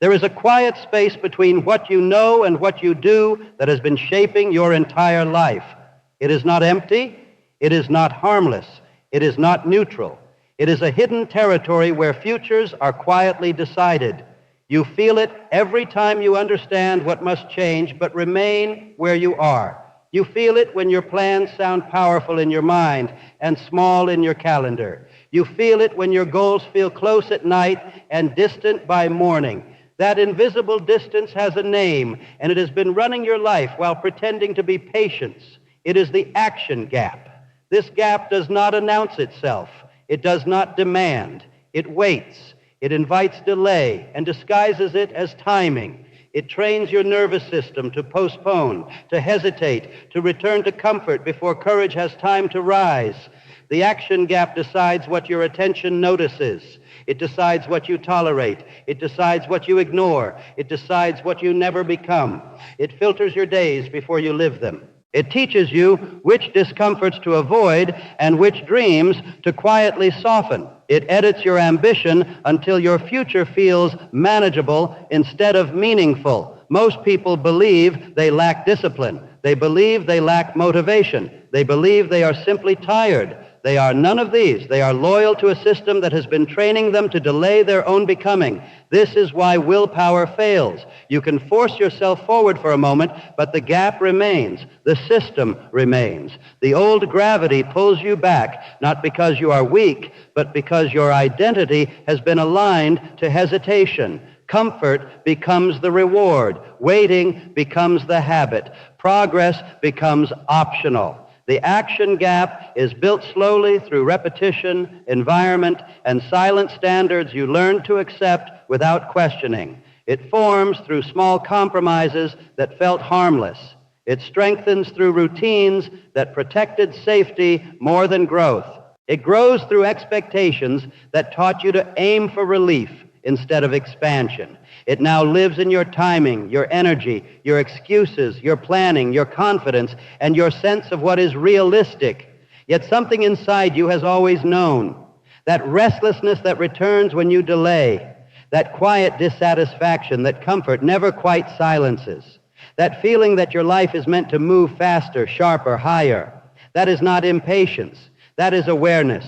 There is a quiet space between what you know and what you do that has been shaping your entire life. It is not empty. It is not harmless. It is not neutral. It is a hidden territory where futures are quietly decided. You feel it every time you understand what must change but remain where you are. You feel it when your plans sound powerful in your mind and small in your calendar. You feel it when your goals feel close at night and distant by morning. That invisible distance has a name, and it has been running your life while pretending to be patience. It is the action gap. This gap does not announce itself. It does not demand. It waits. It invites delay and disguises it as timing. It trains your nervous system to postpone, to hesitate, to return to comfort before courage has time to rise. The action gap decides what your attention notices. It decides what you tolerate. It decides what you ignore. It decides what you never become. It filters your days before you live them. It teaches you which discomforts to avoid and which dreams to quietly soften. It edits your ambition until your future feels manageable instead of meaningful. Most people believe they lack discipline. They believe they lack motivation. They believe they are simply tired. They are none of these. They are loyal to a system that has been training them to delay their own becoming. This is why willpower fails. You can force yourself forward for a moment, but the gap remains. The system remains. The old gravity pulls you back, not because you are weak, but because your identity has been aligned to hesitation. Comfort becomes the reward. Waiting becomes the habit. Progress becomes optional. The action gap is built slowly through repetition, environment, and silent standards you learn to accept without questioning. It forms through small compromises that felt harmless. It strengthens through routines that protected safety more than growth. It grows through expectations that taught you to aim for relief instead of expansion. It now lives in your timing, your energy, your excuses, your planning, your confidence, and your sense of what is realistic. Yet something inside you has always known. That restlessness that returns when you delay. That quiet dissatisfaction that comfort never quite silences. That feeling that your life is meant to move faster, sharper, higher. That is not impatience. That is awareness.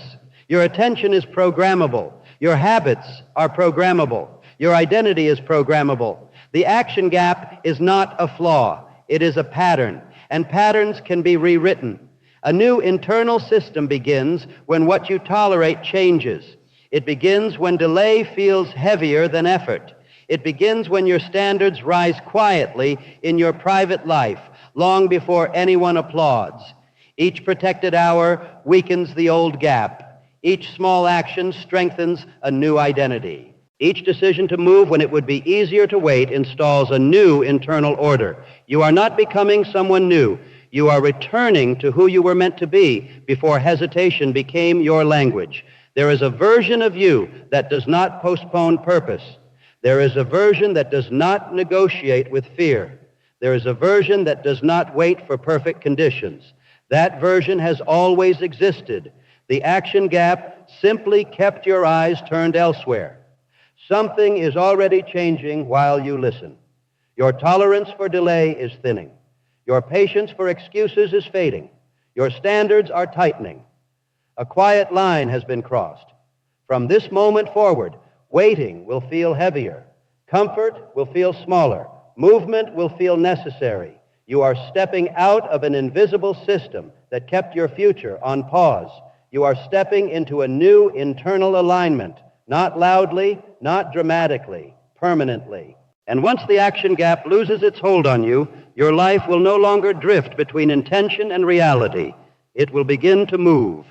Your attention is programmable. Your habits are programmable. Your identity is programmable. The action gap is not a flaw. It is a pattern, and patterns can be rewritten. A new internal system begins when what you tolerate changes. It begins when delay feels heavier than effort. It begins when your standards rise quietly in your private life, long before anyone applauds. Each protected hour weakens the old gap. Each small action strengthens a new identity. Each decision to move when it would be easier to wait installs a new internal order. You are not becoming someone new. You are returning to who you were meant to be before hesitation became your language. There is a version of you that does not postpone purpose. There is a version that does not negotiate with fear. There is a version that does not wait for perfect conditions. That version has always existed. The action gap simply kept your eyes turned elsewhere. Something is already changing while you listen. Your tolerance for delay is thinning. Your patience for excuses is fading. Your standards are tightening. A quiet line has been crossed. From this moment forward, waiting will feel heavier. Comfort will feel smaller. Movement will feel necessary. You are stepping out of an invisible system that kept your future on pause. You are stepping into a new internal alignment. Not loudly, not dramatically, permanently. And once the action gap loses its hold on you, your life will no longer drift between intention and reality. It will begin to move.